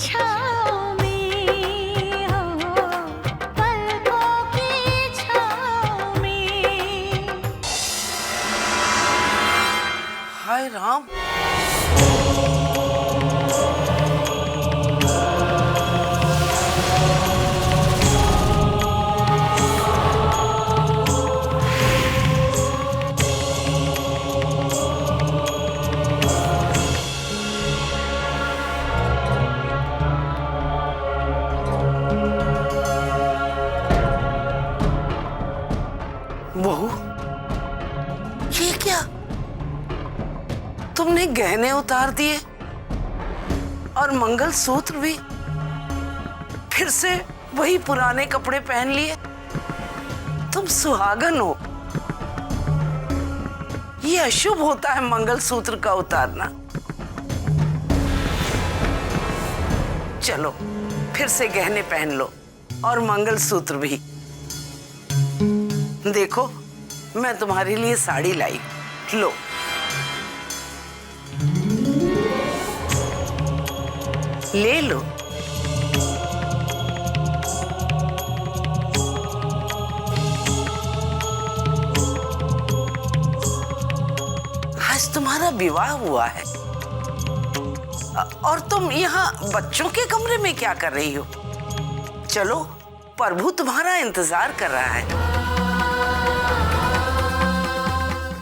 छाँव में हो, पलकों की छाँव में। हाय राम, बहू ये क्या? तुमने गहने उतार दिए और मंगलसूत्र भी, फिर से वही पुराने कपड़े पहन लिए। तुम सुहागन हो। ये अशुभ होता है मंगलसूत्र का उतारना। चलो फिर से गहने पहन लो और मंगलसूत्र भी। देखो मैं तुम्हारे लिए साड़ी लाई, लो। ले लो। आज तुम्हारा विवाह हुआ है और तुम यहाँ बच्चों के कमरे में क्या कर रही हो? चलो प्रभु तुम्हारा इंतजार कर रहा है।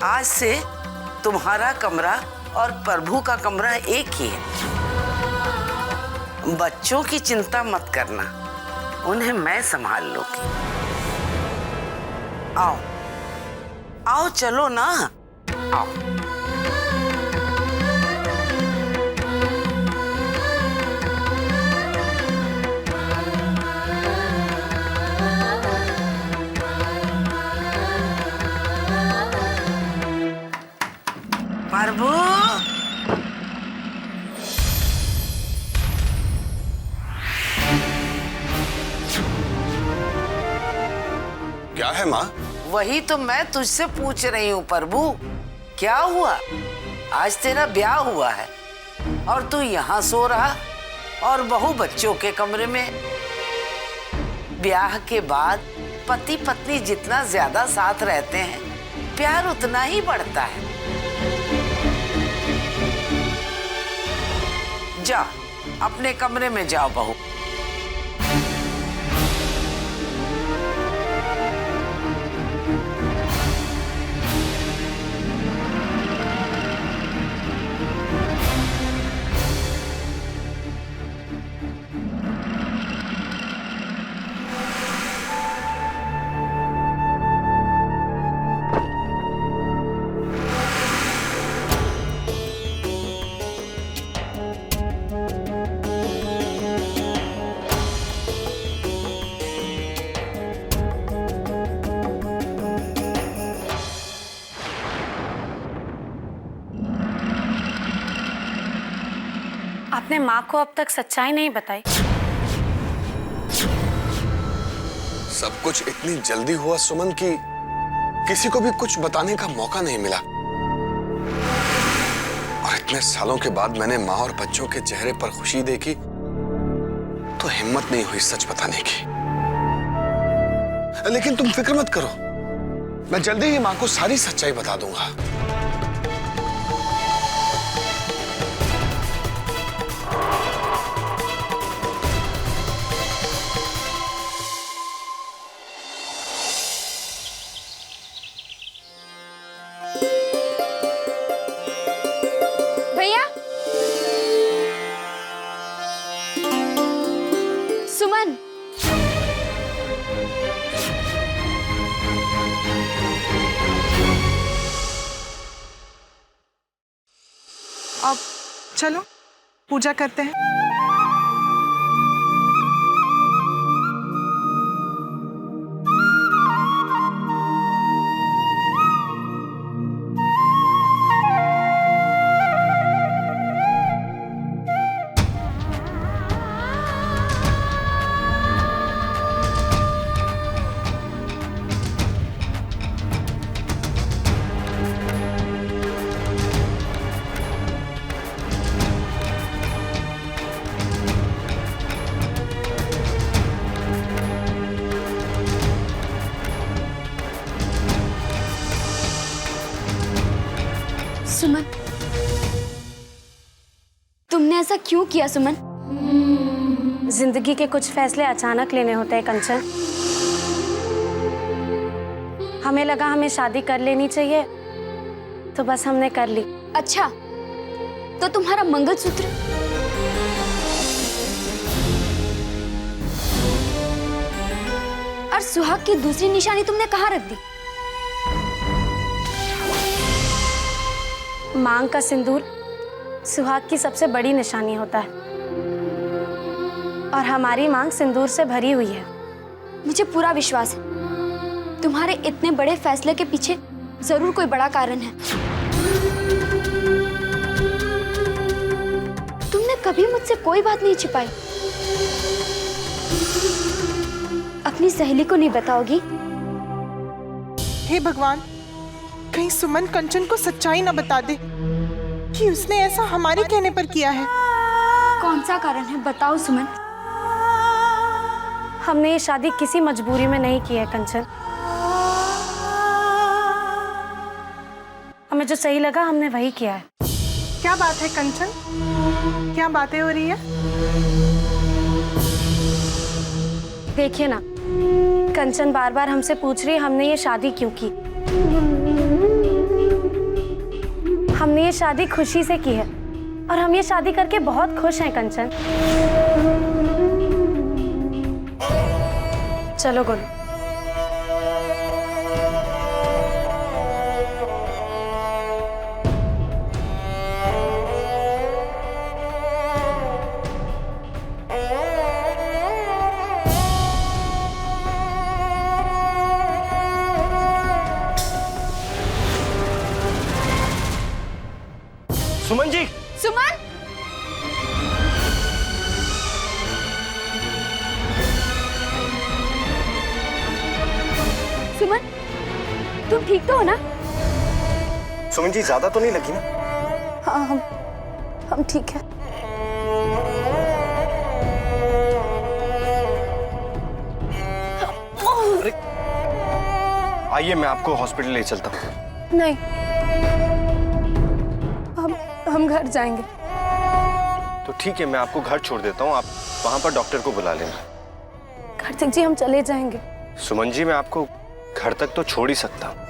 आज से तुम्हारा कमरा और प्रभु का कमरा एक ही है। बच्चों की चिंता मत करना, उन्हें मैं संभाल लूंगी। आओ आओ, चलो ना, आओ। प्रभु, क्या है माँ? वही तो मैं तुझसे पूछ रही हूँ प्रभु, क्या हुआ? आज तेरा ब्याह हुआ है और तू यहाँ सो रहा और बहू बच्चों के कमरे में। ब्याह के बाद पति पत्नी जितना ज्यादा साथ रहते हैं, प्यार उतना ही बढ़ता है। जा अपने कमरे में जाओ बहू। आपने माँ को अब तक सच्चाई नहीं बताई। सब कुछ इतनी जल्दी हुआ सुमन की किसी को भी कुछ बताने का मौका नहीं मिला। और इतने सालों के बाद मैंने माँ और बच्चों के चेहरे पर खुशी देखी तो हिम्मत नहीं हुई सच बताने की। लेकिन तुम फिक्र मत करो, मैं जल्दी ही माँ को सारी सच्चाई बता दूंगा। भैया, सुमन, अब चलो पूजा करते हैं। क्यों किया सुमन? जिंदगी के कुछ फैसले अचानक लेने होते हैं कंचन। हमें लगा हमें शादी कर लेनी चाहिए, तो बस हमने कर ली। अच्छा, तो तुम्हारा मंगलसूत्र? और सुहाग की दूसरी निशानी तुमने कहाँ रख दी? मांग का सिंदूर सुहाग की सबसे बड़ी निशानी होता है, और हमारी मांग सिंदूर से भरी हुई है। मुझे पूरा विश्वास है तुम्हारे इतने बड़े फैसले के पीछे जरूर कोई बड़ा कारण है। तुमने कभी मुझसे कोई बात नहीं छिपाई। अपनी सहेली को नहीं बताओगी? हे भगवान, कहीं सुमन कंचन को सच्चाई ना बता दे कि उसने ऐसा हमारे कहने पर किया है। कौन सा कारण है, बताओ सुमन। हमने ये शादी किसी मजबूरी में नहीं की है कंचन। हमें जो सही लगा हमने वही किया है। क्या बात है कंचन, क्या बातें हो रही है? देखिए ना, कंचन बार बार हमसे पूछ रही है हमने ये शादी क्यों की। हमने ये शादी खुशी से की है, और हम ये शादी करके बहुत खुश हैं कंचन। चलो गोलू। सुमन जी। सुमन, सुमन, तुम ठीक तो हो ना? सुमन जी, ज्यादा तो नहीं लगी ना? हाँ, हम ठीक है। आइए, मैं आपको हॉस्पिटल ले चलता हूँ। नहीं, हम घर जाएंगे। तो ठीक है, मैं आपको घर छोड़ देता हूँ, आप वहां पर डॉक्टर को बुला लेना। कार्तिक जी, हम चले जाएंगे। सुमन जी, मैं आपको घर तक तो छोड़ ही सकता हूँ।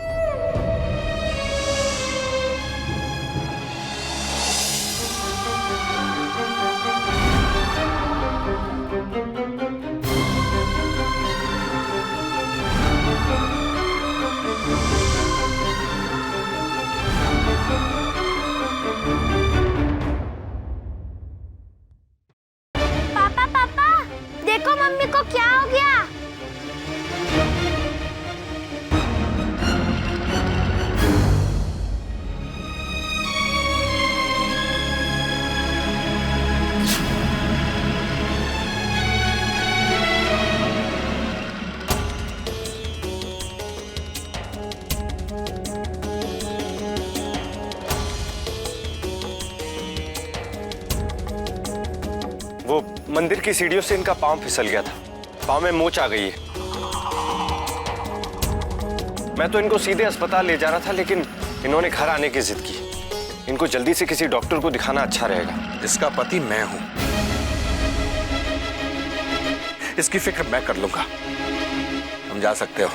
पापा, पापा, देखो मम्मी को क्या हो गया। वो मंदिर की सीढ़ियों से इनका पांव फिसल गया था, पांव में मोच आ गई है। मैं तो इनको सीधे अस्पताल ले जा रहा था, लेकिन इन्होंने घर आने की जिद की। इनको जल्दी से किसी डॉक्टर को दिखाना अच्छा रहेगा। इसका पति मैं हूं, इसकी फिक्र मैं कर लूंगा। हम जा सकते हो।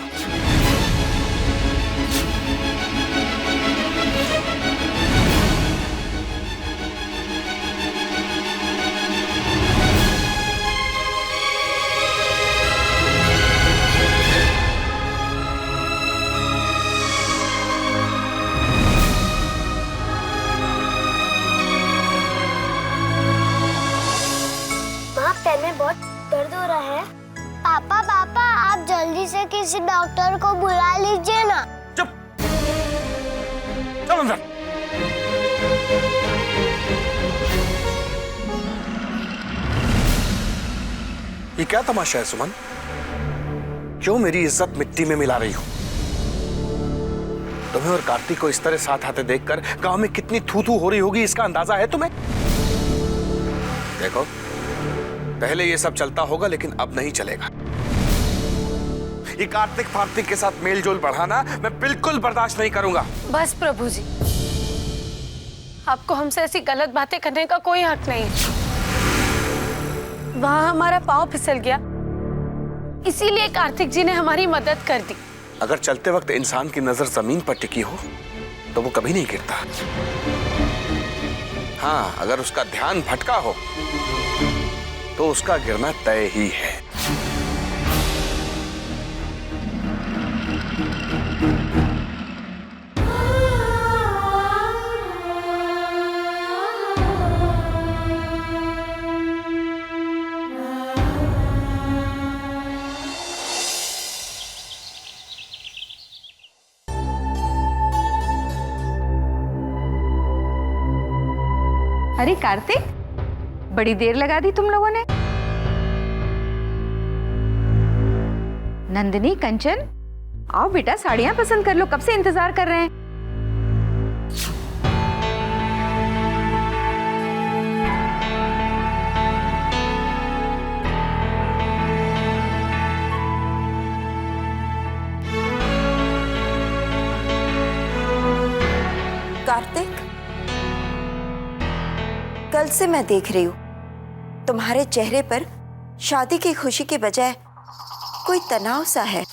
पैर में बहुत दर्द हो रहा है। पापा, पापा, आप जल्दी से किसी डॉक्टर को बुला लीजिए ना। चुप, चल अंदर। ये क्या तमाशा है सुमन? क्यों मेरी इज्जत मिट्टी में मिला रही हो? तुम्हें और कार्तिक को इस तरह साथ आते देखकर गांव में कितनी थू-थू हो रही होगी, इसका अंदाजा है तुम्हें? देखो, पहले ये सब चलता होगा, लेकिन अब नहीं चलेगा। ये कार्तिक के साथ मेलजोल बढ़ाना मैं बिल्कुल बर्दाश्त नहीं करूंगा। बस प्रभु जी, आपको हमसे ऐसी गलत बातें करने का कोई हक नहीं है। वहाँ हमारा पाँव फिसल गया, इसीलिए कार्तिक जी ने हमारी मदद कर दी। अगर चलते वक्त इंसान की नजर जमीन पर टिकी हो तो वो कभी नहीं गिरता। हाँ, अगर उसका ध्यान भटका हो तो उसका गिरना तय ही है। अरे कार्तिक, बड़ी देर लगा दी तुम लोगों ने। नंदिनी, कंचन, आओ बेटा, साड़ियां पसंद कर लो, कब से इंतजार कर रहे हैं। कार्तिक, कल से मैं देख रही हूँ तुम्हारे चेहरे पर शादी की खुशी के बजाय कोई तनाव सा है।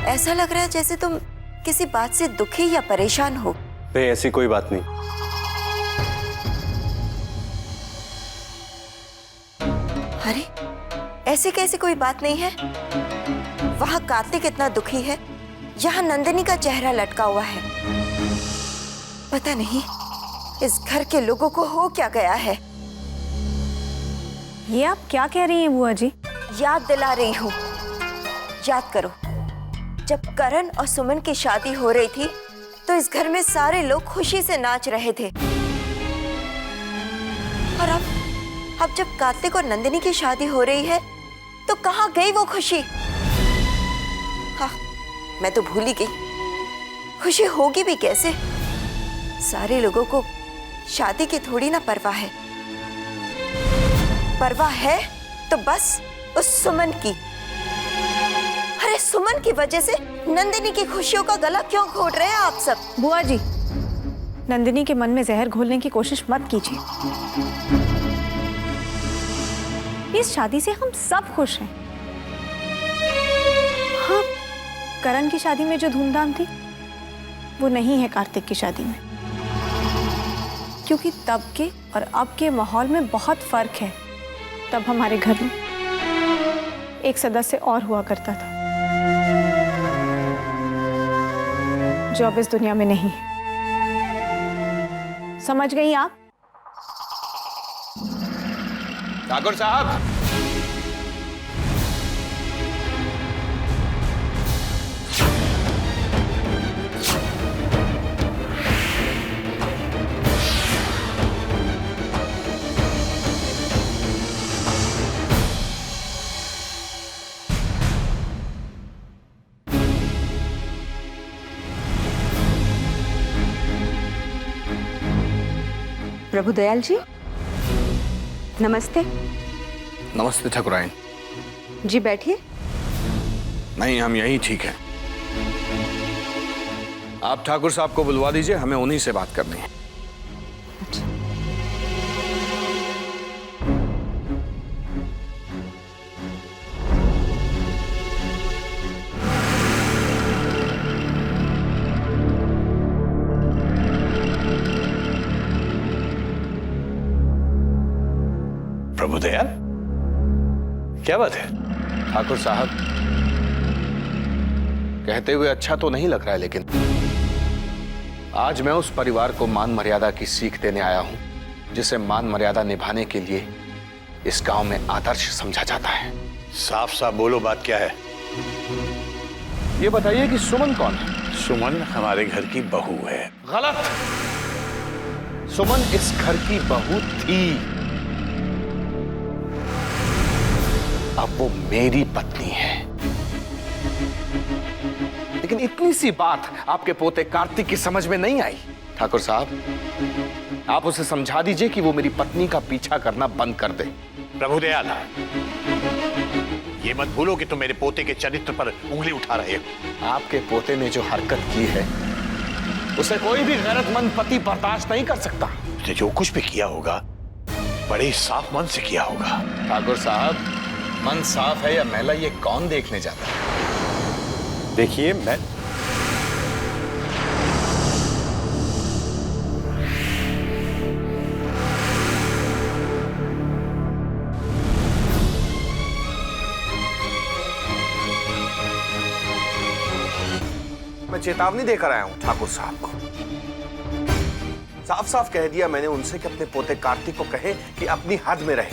ऐसा लग रहा है जैसे तुम किसी बात से दुखी या परेशान हो। नहीं, ऐसी कोई बात नहीं। अरे, ऐसी कैसी कोई बात नहीं है? वहां कार्तिक इतना दुखी है, यहाँ नंदिनी का चेहरा लटका हुआ है। पता नहीं इस घर के लोगों को हो क्या गया है। ये आप क्या कह रही हैं बुआ जी? याद दिला रही हूँ। याद करो, जब करण और सुमन की शादी हो रही थी तो इस घर में सारे लोग खुशी से नाच रहे थे। और अब जब कार्तिक और नंदिनी की शादी हो रही है तो कहाँ गई वो खुशी? हाँ, मैं तो भूल ही गई। खुशी होगी भी कैसे? सारे लोगों को शादी की थोड़ी ना परवाह है। परवाह है तो बस उस सुमन की। अरे, सुमन की वजह से नंदिनी की खुशियों का गला क्यों घोट रहे हैं आप सब? बुआ जी, नंदिनी के मन में जहर घोलने की कोशिश मत कीजिए। इस शादी से हम सब खुश हैं। हाँ, करण की शादी में जो धूमधाम थी वो नहीं है कार्तिक की शादी में, क्योंकि तब के और अब के माहौल में बहुत फर्क है। तब हमारे घर में एक सदस्य और हुआ करता था जो अब इस दुनिया में नहीं है। समझ गई आप? ठाकुर साहब, प्रभु दयाल जी, नमस्ते। नमस्ते ठाकुराइन जी, बैठिए। नहीं, हम यही ठीक है। आप ठाकुर साहब को बुलवा दीजिए, हमें उन्हीं से बात करनी है। प्रभुदयाल, क्या बात है? ठाकुर साहब, कहते हुए अच्छा तो नहीं लग रहा है, लेकिन आज मैं उस परिवार को मान मर्यादा की सीख देने आया हूं जिसे मान मर्यादा निभाने के लिए इस गांव में आदर्श समझा जाता है। साफ साफ बोलो, बात क्या है? ये बताइए कि सुमन कौन है? सुमन हमारे घर की बहू है। गलत। सुमन इस घर की बहू थी, अब वो मेरी पत्नी है। लेकिन इतनी सी बात आपके पोते कार्तिक की समझ में नहीं आई। ठाकुर साहब, आप उसे समझा दीजिए कि वो मेरी पत्नी का पीछा करना बंद कर दे। प्रभुदयाल, ये मत भूलो कि तुम मेरे पोते के चरित्र पर उंगली उठा रहे हो। आपके पोते ने जो हरकत की है उसे कोई भी गैरतमंद पति बर्दाश्त नहीं कर सकता। उसने जो कुछ भी किया होगा बड़े साफ मन से किया होगा। ठाकुर साहब, मन साफ है या मैला ये कौन देखने जाता है? देखिए, मैं चेतावनी देकर आया हूं ठाकुर साहब को। साफ साफ कह दिया मैंने उनसे कि अपने पोते कार्तिक को कहे कि अपनी हद में रहे।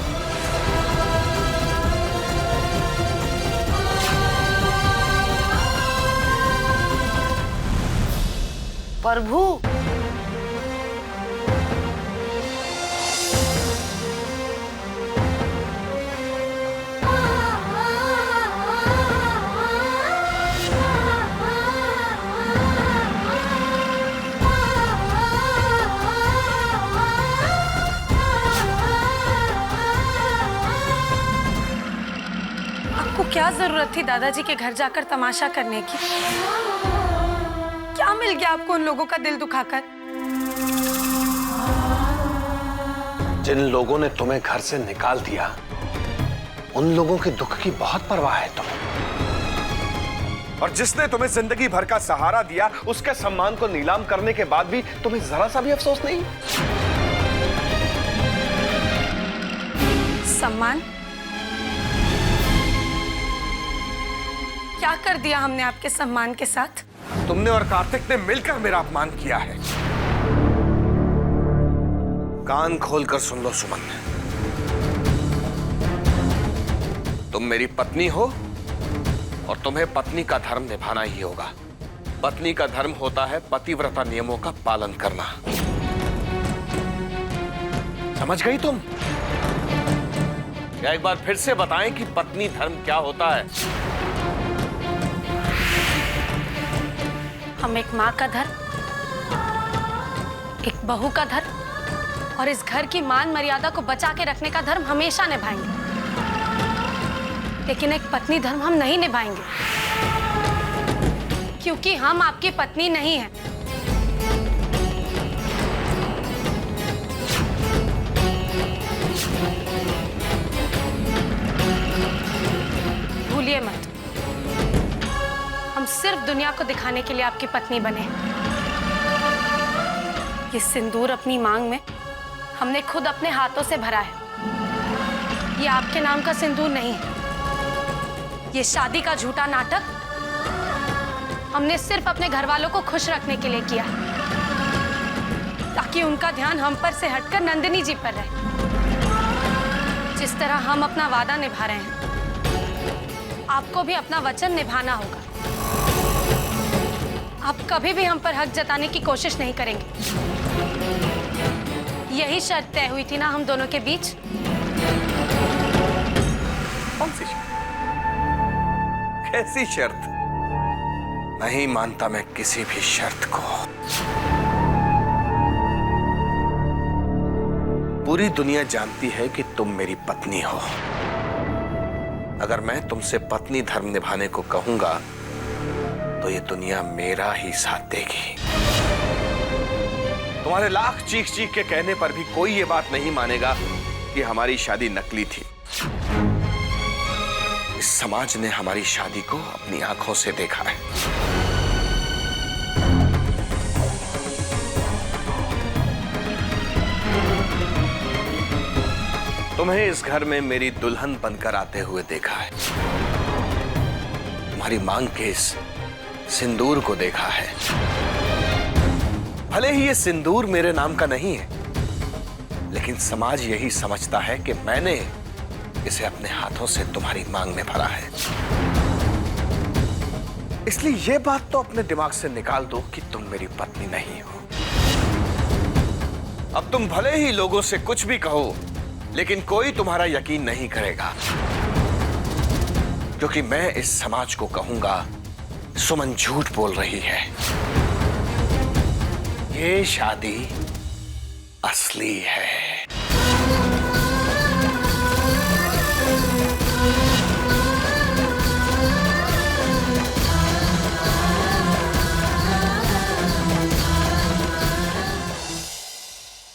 प्रभु, क्या जरूरत थी दादाजी के घर जाकर तमाशा करने की? क्या मिल गया आपको उन लोगों का दिल दुखाकर? जिन लोगों ने तुम्हें घर से निकाल दिया, उन लोगों के दुख की बहुत परवाह है तुम्हें। और जिसने तुम्हें जिंदगी भर का सहारा दिया, उसके सम्मान को नीलाम करने के बाद भी तुम्हें जरा सा भी अफसोस नहीं? सम्मान? क्या कर दिया हमने आपके सम्मान के साथ? तुमने और कार्तिक ने मिलकर मेरा अपमान किया है। कान खोलकर सुन लो सुमन, तुम मेरी पत्नी हो और तुम्हें पत्नी का धर्म निभाना ही होगा। पत्नी का धर्म होता है पतिव्रता नियमों का पालन करना। समझ गई तुम? या एक बार फिर से बताएं कि पत्नी धर्म क्या होता है? हम एक माँ का धर्म, एक बहू का धर्म और इस घर की मान मर्यादा को बचा के रखने का धर्म हमेशा निभाएंगे, लेकिन एक पत्नी धर्म हम नहीं निभाएंगे, क्योंकि हम आपकी पत्नी नहीं हैं। भूलिए मत, हम सिर्फ दुनिया को दिखाने के लिए आपकी पत्नी बने। ये सिंदूर अपनी मांग में हमने खुद अपने हाथों से भरा है। ये आपके नाम का सिंदूर नहीं है। ये शादी का झूठा नाटक हमने सिर्फ अपने घर वालों को खुश रखने के लिए किया है, ताकि उनका ध्यान हम पर से हटकर नंदिनी जी पर रहे। जिस तरह हम अपना वादा निभा रहे हैं, आपको भी अपना वचन निभाना होगा। आप कभी भी हम पर हक जताने की कोशिश नहीं करेंगे। यही शर्त तय हुई थी ना हम दोनों के बीच? कौन सी शर्त? कैसी शर्त? नहीं मानता मैं किसी भी शर्त को। पूरी दुनिया जानती है कि तुम मेरी पत्नी हो। अगर मैं तुमसे पत्नी धर्म निभाने को कहूंगा तो ये दुनिया मेरा ही साथ देगी। तुम्हारे लाख चीख चीख के कहने पर भी कोई ये बात नहीं मानेगा कि हमारी शादी नकली थी। इस समाज ने हमारी शादी को अपनी आंखों से देखा है। तुम्हें इस घर में मेरी दुल्हन बनकर आते हुए देखा है। तुम्हारी मांग के इस सिंदूर को देखा है। भले ही ये सिंदूर मेरे नाम का नहीं है, लेकिन समाज यही समझता है कि मैंने इसे अपने हाथों से तुम्हारी मांग में भरा है। इसलिए ये बात तो अपने दिमाग से निकाल दो कि तुम मेरी पत्नी नहीं हो। अब तुम भले ही लोगों से कुछ भी कहो, लेकिन कोई तुम्हारा यकीन नहीं करेगा, क्योंकि मैं इस समाज को कहूंगा सुमन झूठ बोल रही है। ये शादी असली है।